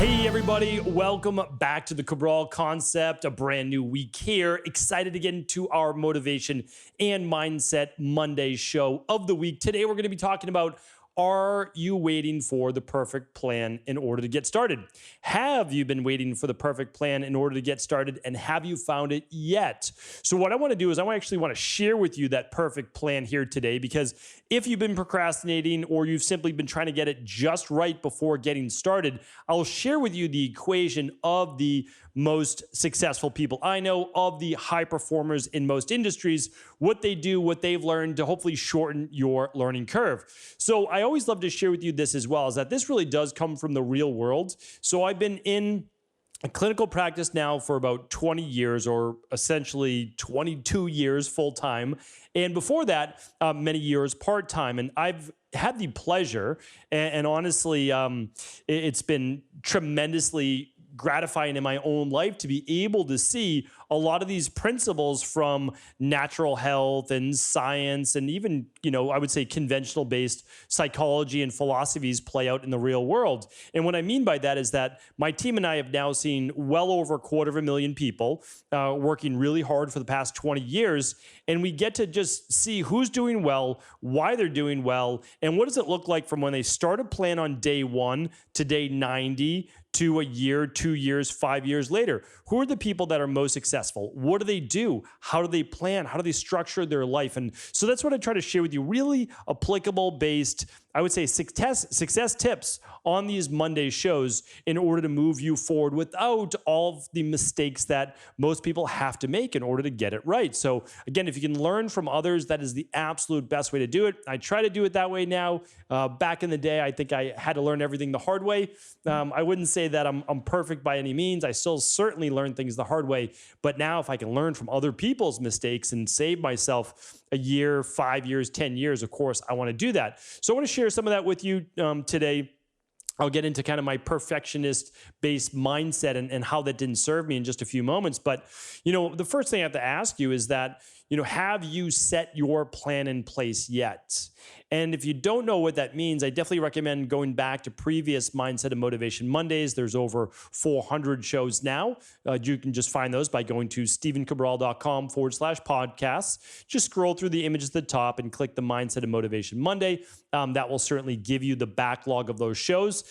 Hey everybody, welcome back to the Cabral Concept, a brand new week here. Excited to get into our motivation and mindset Monday show of the week. Today we're going to be talking about, are you waiting for the perfect plan in order to get started? Have you been waiting for the perfect plan in order to get started, and have you found it yet? So what I want to do is I actually want to share with you that perfect plan here today, because if you've been procrastinating or you've simply been trying to get it just right before getting started, I'll share with you the equation of the most successful people I know, of the high performers in most industries, what they do, what they've learned to hopefully shorten your learning curve. So I always love to share with you this as well, is that this really does come from the real world. So I've been in a clinical practice now for about 20 years, or essentially 22 years full time. And before that, many years part time. And I've had the pleasure, and honestly, it's been tremendously gratifying in my own life to be able to see a lot of these principles from natural health and science, and even, I would say conventional based psychology and philosophies play out in the real world. And what I mean by that is that my team and I have now seen well over 250,000 people working really hard for the past 20 years. And we get to just see who's doing well, why they're doing well, and what does it look like from when they start a plan on day 1 to day 90 to a year, 2 years, 5 years later. Who are the people that are most successful? What do they do? How do they plan? How do they structure their life? And so that's what I try to share with you, really applicable based, I would say, success tips on these Monday shows in order to move you forward without all of the mistakes that most people have to make in order to get it right. So again, if you can learn from others, that is the absolute best way to do it. I try to do it that way now. Back in the day, I think I had to learn everything the hard way. I wouldn't say that I'm perfect by any means. I still certainly learn things the hard way. But now if I can learn from other people's mistakes and save myself a year, 5 years, 10 years, of course, I want to do that. So I want to share some of that with you today. I'll get into kind of my perfectionist-based mindset and how that didn't serve me in just a few moments. But, the first thing I have to ask you is that, have you set your plan in place yet? And if you don't know what that means, I definitely recommend going back to previous Mindset and Motivation Mondays. There's over 400 shows now. You can just find those by going to stephencabral.com/podcasts. Just scroll through the images at the top and click the Mindset and Motivation Monday. That will certainly give you the backlog of those shows.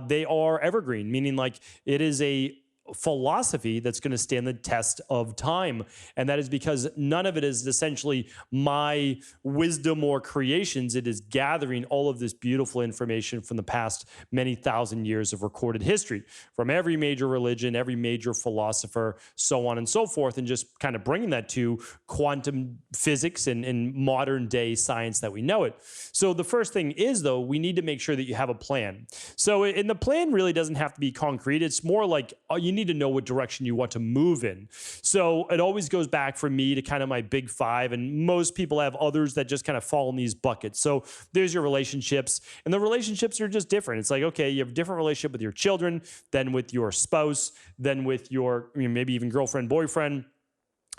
They are evergreen, meaning like it is a philosophy that's going to stand the test of time. And that is because none of it is essentially my wisdom or creations. It is gathering all of this beautiful information from the past many thousand years of recorded history from every major religion, every major philosopher, so on and so forth, and just kind of bringing that to quantum physics and modern day science that we know it. So the first thing is, though, we need to make sure that you have a plan. So and the plan really doesn't have to be concrete. It's more like you need to know what direction you want to move in. So it always goes back for me to kind of my big 5, and most people have others that just kind of fall in these buckets. So there's your relationships, and the relationships are just different. It's like, okay, you have a different relationship with your children than with your spouse, than with your maybe even girlfriend, boyfriend,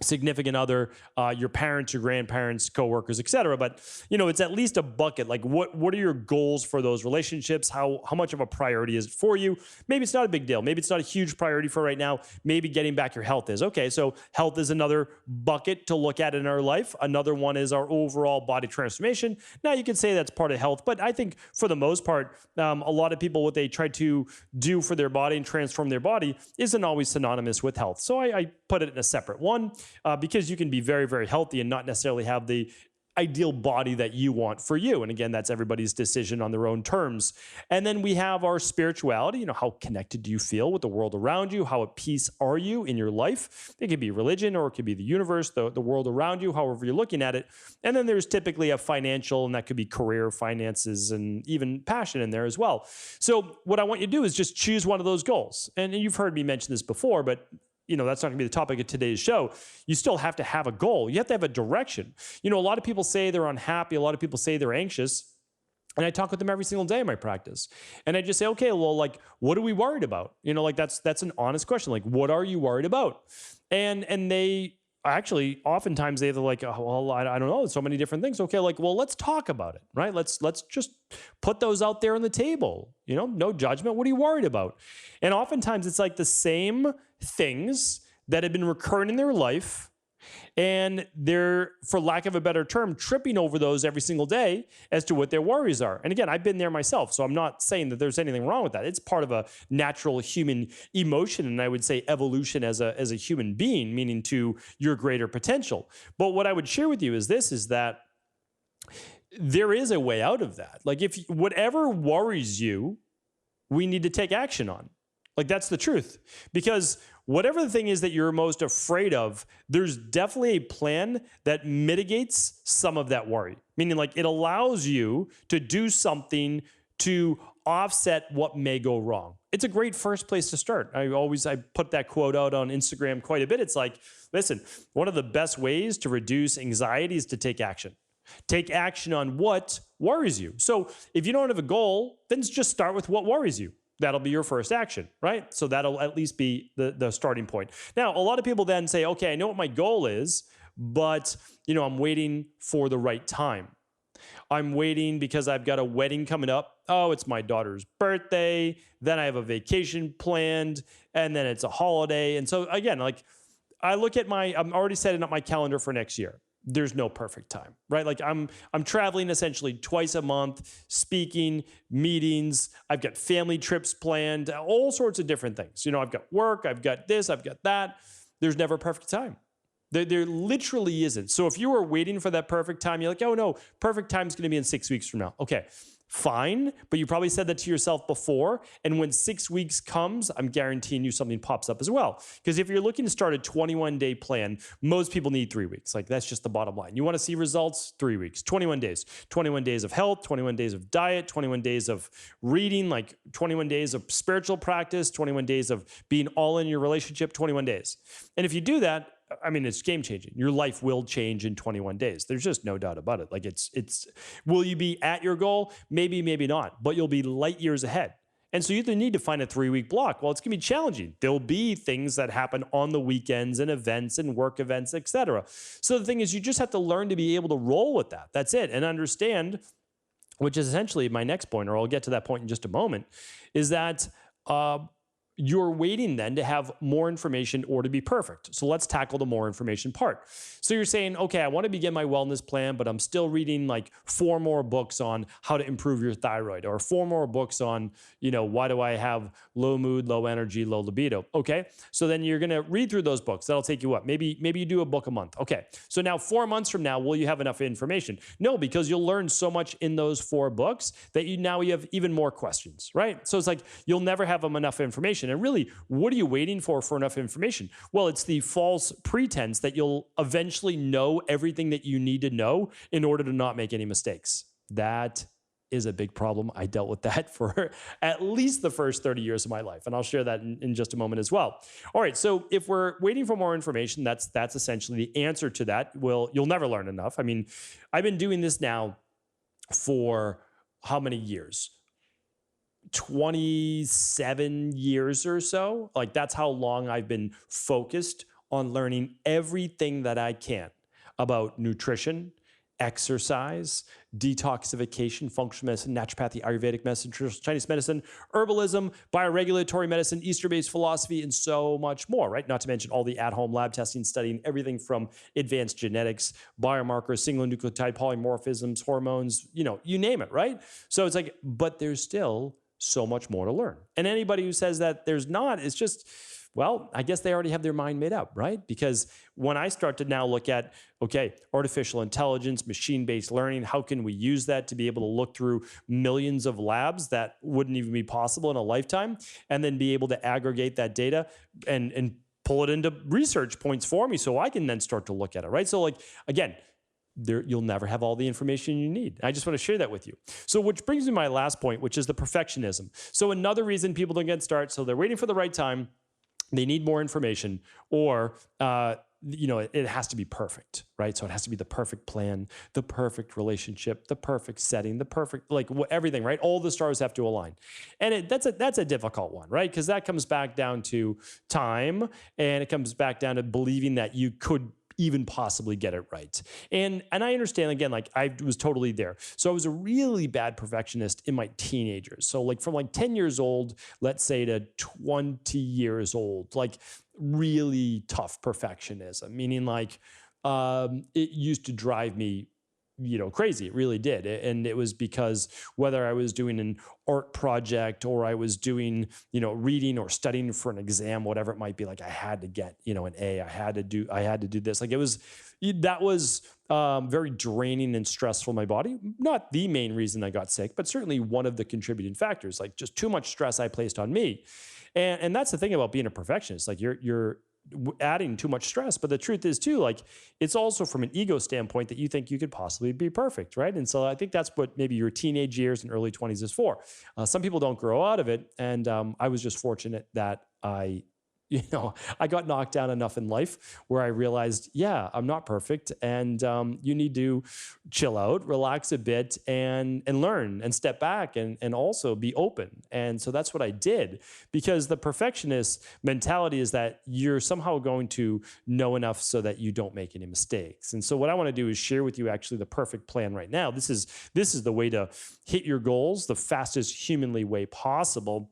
significant other, your parents, your grandparents, coworkers, etc. But it's at least a bucket. Like what are your goals for those relationships? How much of a priority is it for you? Maybe it's not a big deal. Maybe it's not a huge priority for right now. Maybe getting back your health is. Okay, so health is another bucket to look at in our life. Another one is our overall body transformation. Now you can say that's part of health, but I think for the most part, a lot of people, what they try to do for their body and transform their body isn't always synonymous with health. So I put it in a separate one. Because you can be very, very healthy and not necessarily have the ideal body that you want for you. And again, that's everybody's decision on their own terms. And then we have our spirituality. How connected do you feel with the world around you? How at peace are you in your life? It could be religion, or it could be the universe, the world around you, however you're looking at it. And then there's typically a financial, and that could be career, finances, and even passion in there as well. So what I want you to do is just choose one of those goals. And you've heard me mention this before, but that's not going to be the topic of today's show. You still have to have a goal. You have to have a direction. A lot of people say they're unhappy. A lot of people say they're anxious. And I talk with them every single day in my practice. And I just say, okay, well, like, what are we worried about? That's an honest question. Like, what are you worried about? And they actually, oftentimes they're like, oh, well, I don't know, so many different things. Okay, like, well, let's talk about it, right? Let's just put those out there on the table. No judgment. What are you worried about? And oftentimes it's like the same things that have been recurring in their life, and they're, for lack of a better term, tripping over those every single day as to what their worries are. And again, I've been there myself, so I'm not saying that there's anything wrong with that. It's part of a natural human emotion, and I would say evolution as a human being, meaning to your greater potential. But what I would share with you is this, is that there is a way out of that. Like, if whatever worries you, we need to take action on. Like, that's the truth. Because whatever the thing is that you're most afraid of, there's definitely a plan that mitigates some of that worry. Meaning, like, it allows you to do something to offset what may go wrong. It's a great first place to start. I put that quote out on Instagram quite a bit. It's like, listen, one of the best ways to reduce anxiety is to take action. Take action on what worries you. So if you don't have a goal, then just start with what worries you. That'll be your first action, right? So that'll at least be the starting point. Now, a lot of people then say, okay, I know what my goal is, but I'm waiting for the right time. I'm waiting because I've got a wedding coming up. Oh, it's my daughter's birthday. Then I have a vacation planned, and then it's a holiday. And so again, like, I'm already setting up my calendar for next year. There's no perfect time, right? Like, I'm traveling essentially twice a month, speaking, meetings. I've got family trips planned, all sorts of different things. I've got work, I've got this, I've got that. There's never a perfect time. There literally isn't. So if you were waiting for that perfect time, you're like, oh no, perfect time is going to be in 6 weeks from now. Okay, fine. But you probably said that to yourself before. And when 6 weeks comes, I'm guaranteeing you something pops up as well. Because if you're looking to start a 21-day plan, most people need 3 weeks. Like, that's just the bottom line. You want to see results? 3 weeks, 21 days, 21 days of health, 21 days of diet, 21 days of reading, like 21 days of spiritual practice, 21 days of being all in your relationship, 21 days. And if you do that, I mean, it's game changing. Your life will change in 21 days. There's just no doubt about it. Like, will you be at your goal? Maybe, maybe not, but you'll be light years ahead. And so you either need to find a 3-week block. Well, it's going to be challenging. There'll be things that happen on the weekends and events and work events, etc. So the thing is, you just have to learn to be able to roll with that. That's it. And understand, which is essentially my next point, or I'll get to that point in just a moment, is that, you're waiting then to have more information or to be perfect. So let's tackle the more information part. So you're saying, okay, I want to begin my wellness plan, but I'm still reading like 4 more books on how to improve your thyroid, or 4 more books on, why do I have low mood, low energy, low libido? Okay. So then you're going to read through those books. That'll take you what? Maybe you do a book a month. Okay. So now 4 months from now, will you have enough information? No, because you'll learn so much in those 4 books that you have even more questions, right? So it's like, you'll never have enough information. And really, what are you waiting for enough information? Well, it's the false pretense that you'll eventually know everything that you need to know in order to not make any mistakes. That is a big problem. I dealt with that for at least the first 30 years of my life, and I'll share that in just a moment as well. All right, so if we're waiting for more information, that's essentially the answer to that. You'll never learn enough. I mean, I've been doing this now for how many years? 27 years or so. Like, that's how long I've been focused on learning everything that I can about nutrition, exercise, detoxification, functional medicine, naturopathy, Ayurvedic medicine, traditional Chinese medicine, herbalism, bioregulatory medicine, Eastern-based philosophy, and so much more, right? Not to mention all the at-home lab testing, studying everything from advanced genetics, biomarkers, single nucleotide polymorphisms, hormones, you name it, right? So it's like, but there's still so much more to learn. And anybody who says that there's not, it's just, well, I guess they already have their mind made up, right? Because when I start to now look at, okay, artificial intelligence, machine-based learning, how can we use that to be able to look through millions of labs that wouldn't even be possible in a lifetime, and then be able to aggregate that data and pull it into research points for me so I can then start to look at it, right? So like, again, you'll never have all the information you need. I just want to share that with you. So which brings me to my last point, which is the perfectionism. So another reason people don't get started, so they're waiting for the right time, they need more information, or it has to be perfect, right? So it has to be the perfect plan, the perfect relationship, the perfect setting, the perfect, everything, right? All the stars have to align. And that's a difficult one, right? Because that comes back down to time, and it comes back down to believing that you could even possibly get it right. And I understand, again, like I was totally there. So I was a really bad perfectionist in my teenagers. So like from like 10 years old, let's say, to 20 years old, like really tough perfectionism, meaning like it used to drive me crazy. It really did. And it was because whether I was doing an art project or I was doing, reading or studying for an exam, whatever it might be, like I had to get, an A. I had to do this. Like that was very draining and stressful on my body. Not the main reason I got sick, but certainly one of the contributing factors, like just too much stress I placed on me. And that's the thing about being a perfectionist. Like you're adding too much stress. But the truth is too, like it's also from an ego standpoint that you think you could possibly be perfect, right? And so I think that's what maybe your teenage years and early 20s is for. Some people don't grow out of it. And I was just fortunate that I got knocked down enough in life where I realized, yeah, I'm not perfect. And you need to chill out, relax a bit, and learn and step back and also be open. And so that's what I did, because the perfectionist mentality is that you're somehow going to know enough so that you don't make any mistakes. And so what I want to do is share with you actually the perfect plan right now. This is the way to hit your goals the fastest humanly way possible.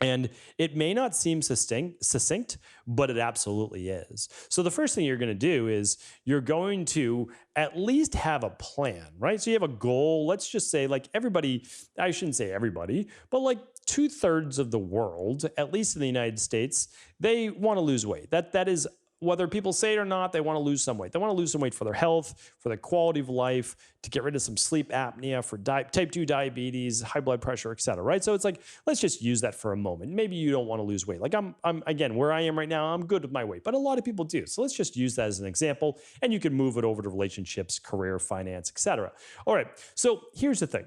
And it may not seem succinct, but it absolutely is. So the first thing you're going to do is you're going to at least have a plan, right? So you have a goal. Let's just say like everybody, I shouldn't say everybody, but like 2/3 of the world, at least in the United States, they want to lose weight. That is, whether people say it or not, they want to lose some weight. They want to lose some weight for their health, for their quality of life, to get rid of some sleep apnea, for type 2 diabetes, high blood pressure, et cetera, right? So it's like, let's just use that for a moment. Maybe you don't want to lose weight. Like I'm again, where I am right now, I'm good with my weight, but a lot of people do. So let's just use that as an example, and you can move it over to relationships, career, finance, et cetera. All right, so here's the thing.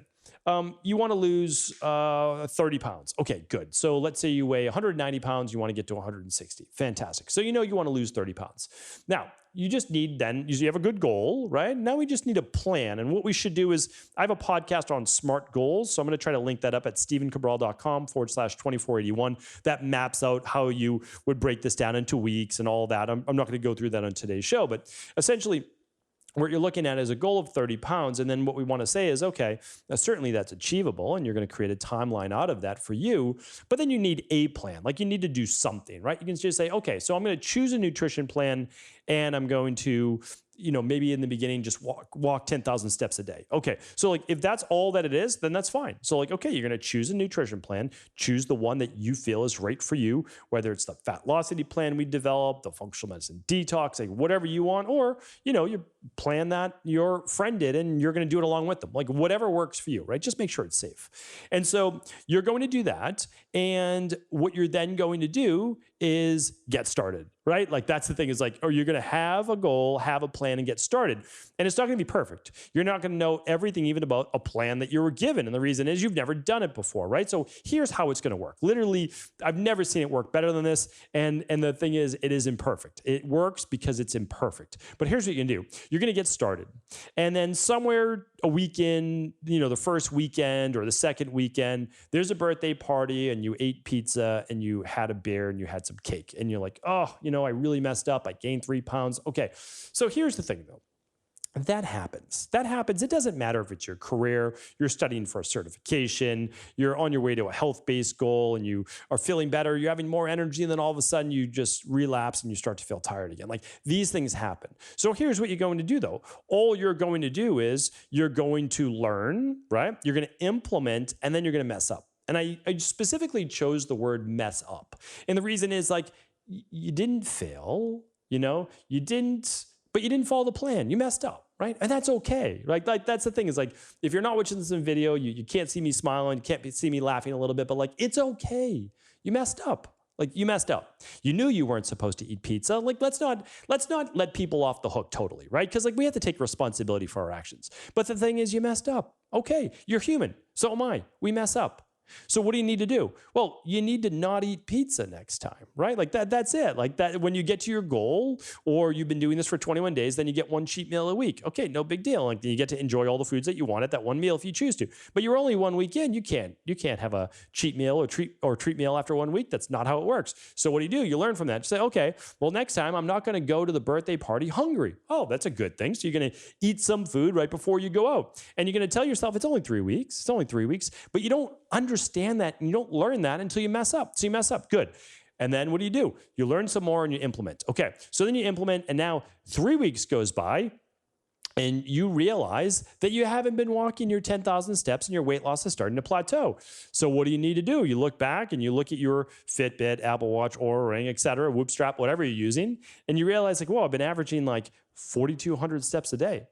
You want to lose 30 pounds. Okay, good. So let's say you weigh 190 pounds, you want to get to 160. Fantastic. So you want to lose 30 pounds. Now, you just need you have a good goal, right? Now we just need a plan. And what we should do is, I have a podcast on SMART goals. So I'm going to try to link that up at stephencabral.com/2481. That maps out how you would break this down into weeks and all that. I'm not going to go through that on today's show, but essentially, what you're looking at is a goal of 30 pounds. And then what we want to say is, okay, now certainly that's achievable, and you're going to create a timeline out of that for you. But then you need a plan. Like you need to do something, right? You can just say, okay, so I'm going to choose a nutrition plan, and I'm going to, maybe in the beginning, just walk 10,000 steps a day. Okay. So like, if that's all that it is, then that's fine. So like, okay, you're going to choose a nutrition plan, choose the one that you feel is right for you, whether it's the Fatlocity plan we developed, the functional medicine detox, like whatever you want, or, you plan that your friend did and you're going to do it along with them, like whatever works for you, right? Just make sure it's safe. And so you're going to do that. And what you're then going to do is get started, right? Like that's the thing, is like, you're going to have a goal, have a plan, and get started. And it's not going to be perfect. You're not going to know everything even about a plan that you were given. And the reason is you've never done it before, right? So here's how it's going to work. Literally, I've never seen it work better than this. And the thing is, it is imperfect. It works because it's imperfect. But here's what you can do. You're going to get started. And then somewhere a weekend, the first weekend or the second weekend, there's a birthday party and you ate pizza and you had a beer and you had some cake. And you're like, oh, I really messed up. I gained 3 pounds. Okay. So here's the thing though. That happens. It doesn't matter if it's your career, you're studying for a certification, you're on your way to a health-based goal and you are feeling better, you're having more energy, and then all of a sudden you just relapse and you start to feel tired again. Like these things happen. So here's what you're going to do though. All you're going to do is you're going to learn, right? You're going to implement, and then you're going to mess up. And I specifically chose the word mess up. And the reason is like, you didn't fail, but you didn't follow the plan. You messed up, right? And that's okay. Like that's the thing, is like, if you're not watching this in video, you can't see me smiling, you can't see me laughing a little bit, but like, it's okay. You messed up. Like you messed up. You knew you weren't supposed to eat pizza. Like let's not let people off the hook totally, right? Because like we have to take responsibility for our actions. But the thing is, you messed up. Okay, you're human. So am I. We mess up. So what do you need to do? Well, you need to not eat pizza next time, right? Like that's it. Like that, when you get to your goal, or you've been doing this for 21 days, then you get one cheat meal a week. Okay, no big deal. Like you get to enjoy all the foods that you want at that one meal if you choose to. But you're only 1 week in. You can't have a cheat meal or treat meal after 1 week. That's not how it works. So what do? You learn from that. You say, okay, well, next time I'm not going to go to the birthday party hungry. Oh, that's a good thing. So you're going to eat some food right before you go out. And you're going to tell yourself it's only 3 weeks. It's only 3 weeks. But you don't understand that, and you don't learn that until you mess up. So you mess up. Good. And then what do? You learn some more and you implement. Okay. So then you implement, and now 3 weeks goes by, and you realize that you haven't been walking your 10,000 steps and your weight loss is starting to plateau. So what do you need to do? You look back and you look at your Fitbit, Apple Watch, Oura Ring, et cetera, Whoop Strap, whatever you're using, and you realize like, whoa, I've been averaging like 4,200 steps a day.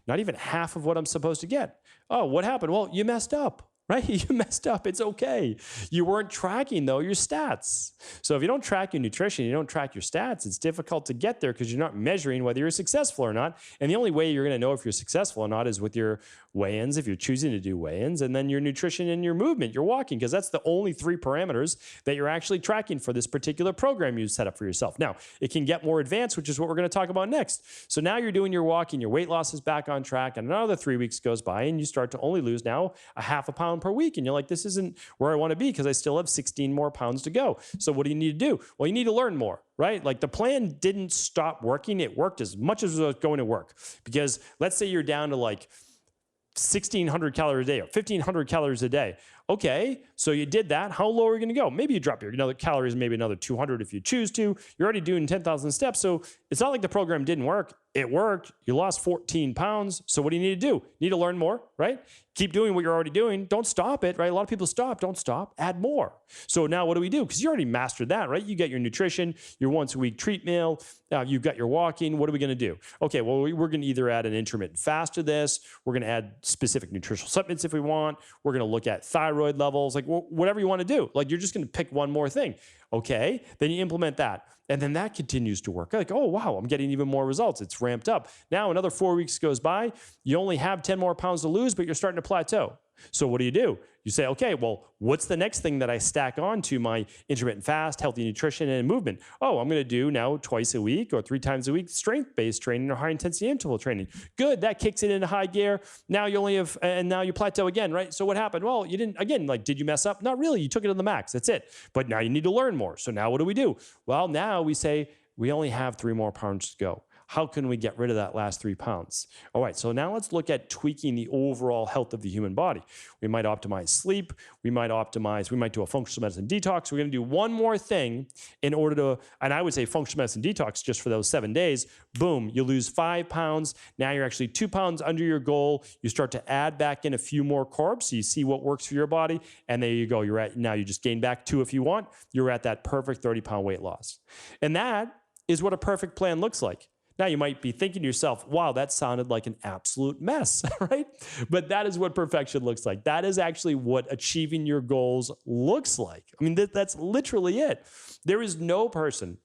Not even half of what I'm supposed to get. Oh, what happened? Well, you messed up. Right? You messed up. It's okay. You weren't tracking, though, your stats. So if you don't track your nutrition, you don't track your stats, it's difficult to get there because you're not measuring whether you're successful or not. And the only way you're going to know if you're successful or not is with your weigh-ins, if you're choosing to do weigh-ins, and then your nutrition and your movement, your walking, because that's the only 3 parameters that you're actually tracking for this particular program you set up for yourself. Now, it can get more advanced, which is what we're going to talk about next. So now you're doing your walking, your weight loss is back on track, and another 3 weeks goes by, and you start to only lose now a half a pound per week. And you're like, this isn't where I want to be because I still have 16 more pounds to go. So what do you need to do? Well, you need to learn more, right? Like the plan didn't stop working. It worked as much as it was going to work, because let's say you're down to like 1,600 calories a day or 1,500 calories a day. Okay, so you did that. How low are you going to go? Maybe you drop your calories, maybe another 200 if you choose to. You're already doing 10,000 steps. So it's not like the program didn't work. It worked. You lost 14 pounds. So what do you need to do? You need to learn more, right? Keep doing what you're already doing. Don't stop it, right? A lot of people stop. Don't stop. Add more. So now what do we do? Because you already mastered that, right? You get your nutrition, your once a week treat meal. You've got your walking. What are we going to do? Okay, well, we're going to either add an intermittent fast to this. We're going to add specific nutritional supplements if we want. We're going to look at thyroid levels, like whatever you want to do. Like you're just going to pick one more thing. Okay, then you implement that. And then that continues to work. Like, oh, wow, I'm getting even more results. It's ramped up. Now another 4 weeks goes by. You only have 10 more pounds to lose, but you're starting to plateau. So what do? You say, okay, well, what's the next thing that I stack on to my intermittent fast, healthy nutrition, and movement? Oh, I'm going to do now twice a week or 3 times a week strength-based training or high-intensity interval training. Good, that kicks it into high gear. Now you only have, and now you plateau again, right? So what happened? Well, you didn't, again, like, did you mess up? Not really. You took it to the max. That's it. But now you need to learn more. So now what do? Well, now we say we only have 3 more pounds to go. How can we get rid of that last 3 pounds? All right, so now let's look at tweaking the overall health of the human body. We might optimize sleep. We might do a functional medicine detox. We're gonna do one more thing in order to, and I would say functional medicine detox just for those 7 days. Boom, you lose 5 pounds. Now you're actually 2 pounds under your goal. You start to add back in a few more carbs so you see what works for your body. And there you go, now you just gain back 2 if you want. You're at that perfect 30-pound weight loss. And that is what a perfect plan looks like. Now you might be thinking to yourself, wow, that sounded like an absolute mess, right? But that is what perfection looks like. That is actually what achieving your goals looks like. I mean, that's literally it. There is no person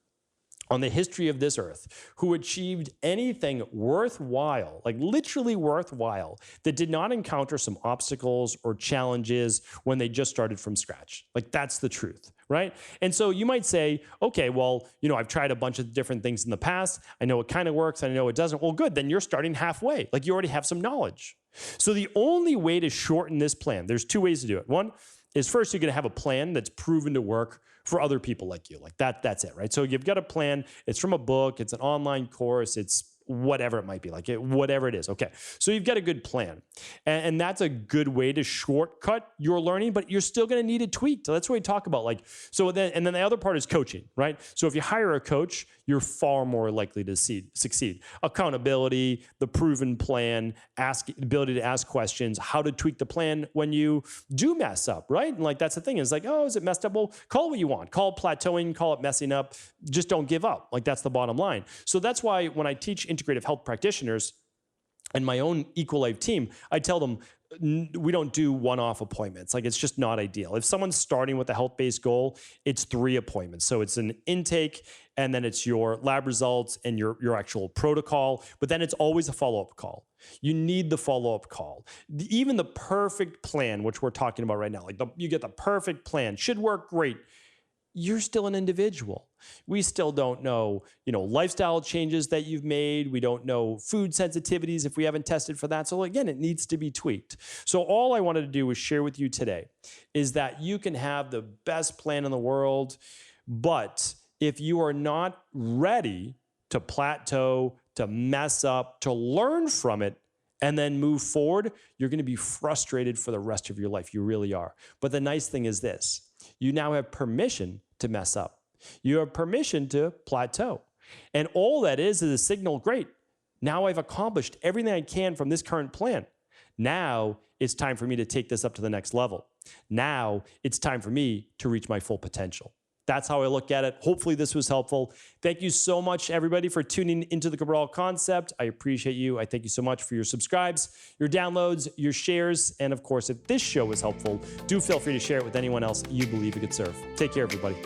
on the history of this earth who achieved anything worthwhile, like literally worthwhile, that did not encounter some obstacles or challenges when they just started from scratch. Like that's the truth, right? And so you might say, okay, well, I've tried a bunch of different things in the past. I know it kind of works. I know it doesn't. Well, good. Then you're starting halfway. Like you already have some knowledge. So the only way to shorten this plan, there's 2 ways to do it. One is first you're going to have a plan that's proven to work for other people like you. Like that's it, right? So you've got a plan. It's from a book. It's an online course. It's whatever it might be, whatever it is. Okay, so you've got a good plan. And that's a good way to shortcut your learning, but you're still going to need it tweaked. So that's what we talk about. And then the other part is coaching, right? So if you hire a coach, you're far more likely to succeed. Accountability, the proven plan, ability to ask questions, how to tweak the plan when you do mess up, right? And that's the thing is oh, is it messed up? Well, call it what you want. Call it plateauing, call it messing up. Just don't give up. That's the bottom line. So that's why when I teach integrative health practitioners and my own Equal Life team, I tell them, we don't do one-off appointments. Like, it's just not ideal. If someone's starting with a health-based goal, it's 3 appointments. So it's an intake, and then it's your lab results and your actual protocol, but then it's always a follow-up call. You need the follow-up call. Even the perfect plan, which we're talking about right now, like you get the perfect plan, should work great. You're still an individual. We still don't know, lifestyle changes that you've made. We don't know food sensitivities if we haven't tested for that. So again, it needs to be tweaked. So all I wanted to do was share with you today is that you can have the best plan in the world, but if you are not ready to plateau, to mess up, to learn from it, and then move forward, you're going to be frustrated for the rest of your life. You really are. But the nice thing is this. You now have permission to mess up. You have permission to plateau. And all that is a signal, great. Now I've accomplished everything I can from this current plan. Now it's time for me to take this up to the next level. Now it's time for me to reach my full potential. That's how I look at it. Hopefully this was helpful. Thank you so much, everybody, for tuning into the Cabral Concept. I appreciate you. I thank you so much for your subscribes, your downloads, your shares. And of course, if this show was helpful, do feel free to share it with anyone else you believe it could serve. Take care, everybody.